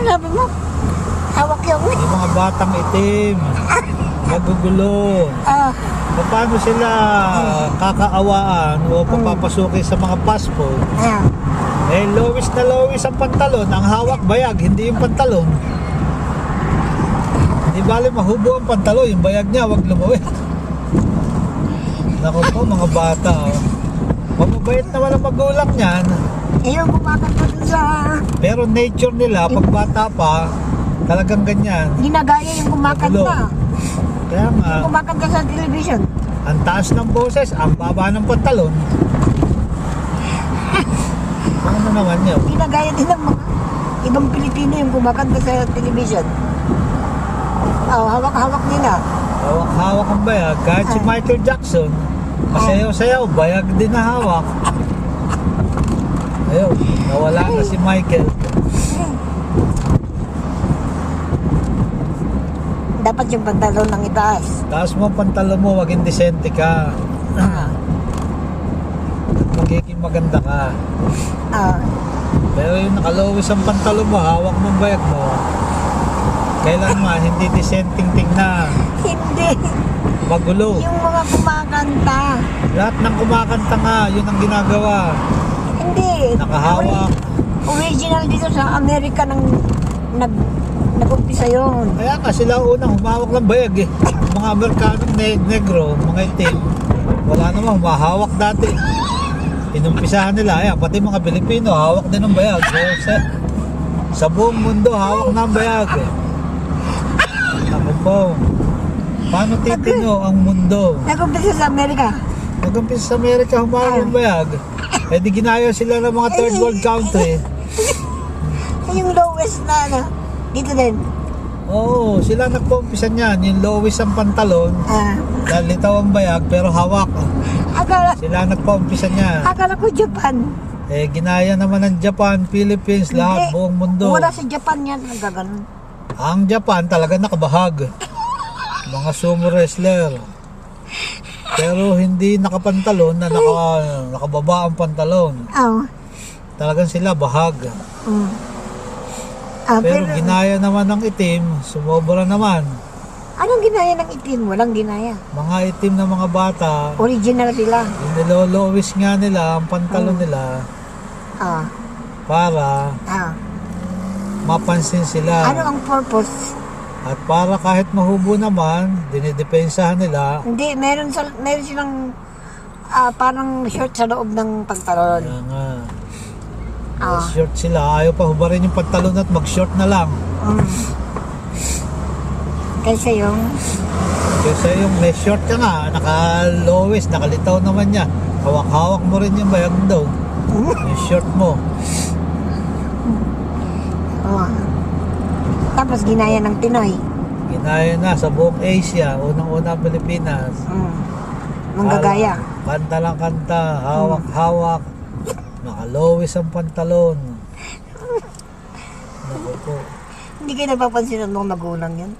sabi mo? Hawak yung Yung mga batang itim, magugulo. Paano sila kakaawaan o papapasukin sa mga passport? Eh, lowis na lowis ang pantalon. Ang hawak bayag, hindi yung pantalon. Hindi bali mahubo ang pantalon. Yung bayag niya, wag lumawit. Naku po, mga bata. Mamabait naman ang magulang niyan. yung kumakanta dun sa... Pero nature nila, pag bata pa, talagang ganyan. Ginagaya yung kumakanta. Kaya nga, Yung kumakanta sa television. ang taas ng boses, ang baba ng pantalon. Ano naman yun? Ginagaya din ng mga ibang Pilipino yung kumakanta sa television. Hawak-hawak nila. Hawak-hawak ang bayag. Kahit si Michael Jackson, masayaw-sayaw, bayag din na hawak. Ayun, nawala na si Michael. Dapat yung pantalon ng itaas. Taas mo ang pantalon mo, wag indisente ka. Magiging maganda ka. Pero yung nakalowis ang pantalon mo, hawak mo ang bayag mo, kailanman hindi dissenting tingnan. Hindi. Magulo. Yung mga kumakanta. Lahat ng kumakanta nga, yun ang ginagawa. Hindi. Nakahawak. Original dito sa Amerika nag-umpisa yun. Kaya nga sila unang humawak ng bayag eh. Mga Amerikanong negro, mga itim, wala namang humahawak dati. Inumpisahan nila, ayan, pati mga Pilipino, hawak din ng bayag. So, sa buong mundo, hawak na ang bayag. Ako po, paano titino ang mundo? Nag-umpisa sa Amerika. Nag-umpisa sa Amerika, humawak ng bayag. Eh di ginaya sila ng mga third world country. Yung lowest na dito din. Oo, sila nagpa-umpisa niyan. Yung lowest ang pantalon, litaw ang bayag, pero hawak. Sila nagpa-umpisa niyan. Akala ko Japan. Eh, ginaya naman ng Japan, Philippines, lahat, buong mundo. Wala sa Japan yan. Nagaganon. Ang Japan talaga nakabahag. Mga sumo wrestler. Pero hindi nakapantalon na nakababa ang pantalon. Talagang sila bahag. Pero ginaya naman ng itim, sumobra naman. Anong ginaya ng itim? Walang ginaya. Mga itim na mga bata, Original sila. nilolowis nga nila ang pantalon nila para mapansin sila. Ano ang purpose? At para kahit mahubo naman, dinidepensahan nila. Hindi, meron silang parang short sa loob ng pantalon. Kaya nga, may short sila. Ayaw pa hubarin yung pantalon at mag-short na lang. Kaysa yung may short ka nga, naka-lowest, nakalitaw naman niya. Hawak-hawak mo rin yung bayag daw. Yung short mo. Tapos ginaya ng Pinoy. Ginaya na sa buong Asia, unang-una Pilipinas. Manggagaya. Kanta lang kanta, hawak-hawak. Nakalowis ang pantalon. Naku po. Hindi kayo napapansin ng mga magulang yan?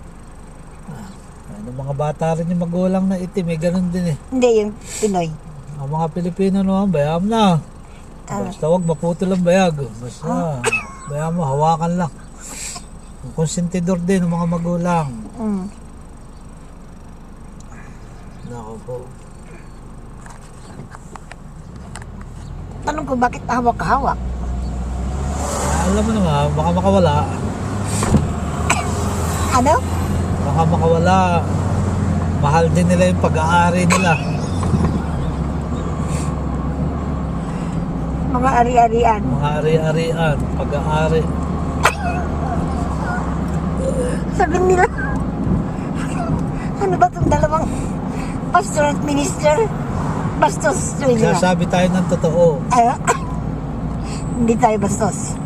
Ano, mga bata rin yung magulang na itim, ganun din eh. Hindi, yung Pinoy. Ang mga Pilipino naman, bayam na. Basta wag maputol ang bayag. Basta, bayam mo, hawakan lang. Konsentidor din ng mga magulang. Naku po. Tanong ko, bakit hawak-hawak? Alam mo naman, baka makawala. Ano? Baka makawala. Mahal din nila yung pag-aari nila. Mga ari-arian. Mga ari-arian, pag-aari. Sabi nila, ano ba itong dalawang pastor at minister? Bastos. Sasabi tayo ng totoo. Hindi tayo bastos.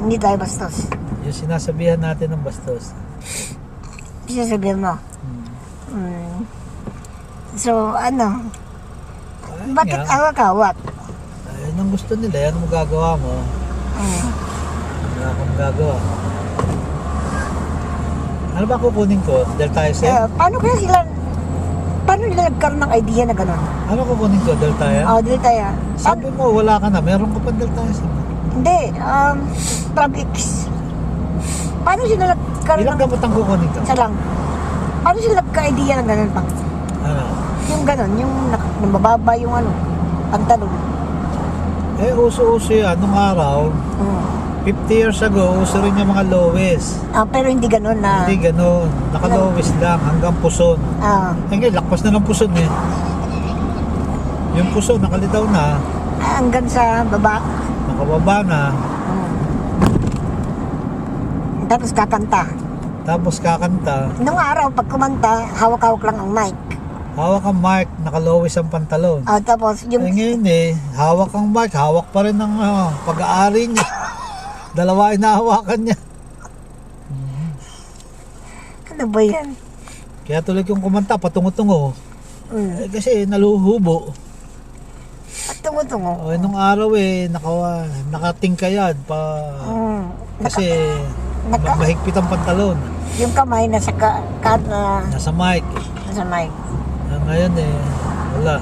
Hindi tayo bastos. Yung sinasabihan natin ng bastos. Sinasabihan mo. So, ano? Bakit awak-awak? Ayun ang gusto nila. Yan ang magagawa mo. Wala akong magagawa. Ano ba kukunin ko? Delta SM? Paano nila nagkaroon ng idea na gano'n? Ano kukunin ko? Delta SM? Delta Sabi mo, wala ka na. Meron ka pa Delta SM. Hindi. Trabix. Paano sila nagkaroon Ilang ng... gamot ang kukunin ka? Isa lang. Paano sila nagka-idea ng ganun pa? Ano? Yung ganun, yung mababa yung ano, pantalon. Eh, uso-uso yan. Nung araw, Mm. 50 years ago, uso rin yung mga lowest. Pero hindi ganun na... Hindi ganun. Naka-lowest lang hanggang puson. Eh ngayon, lakpas na ng puson eh. Yung puson, nakalitaw na. Hanggang sa baba. Nakababa na. Tapos kakanta. Tapos kakanta. Nung araw, pag kumanta, hawak-hawak lang ang mic. Hawak ang mic, naka-lowest ang pantalon. Tapos yung... Eh ngayon eh, hawak ang mic, hawak pa rin ang pag-aari niya. Dalawa inahawakan niya. Ano ba yan? Kaya tuloy kong kumanta, patungo-tungo. Mm. Eh, kasi naluhubo. At tungo-tungo. Nung araw eh, nakatingkayad pa. Kasi mahigpit ang pantalon. Yung kamay nasa Nasa mic. nasa mic. Ngayon eh, wala.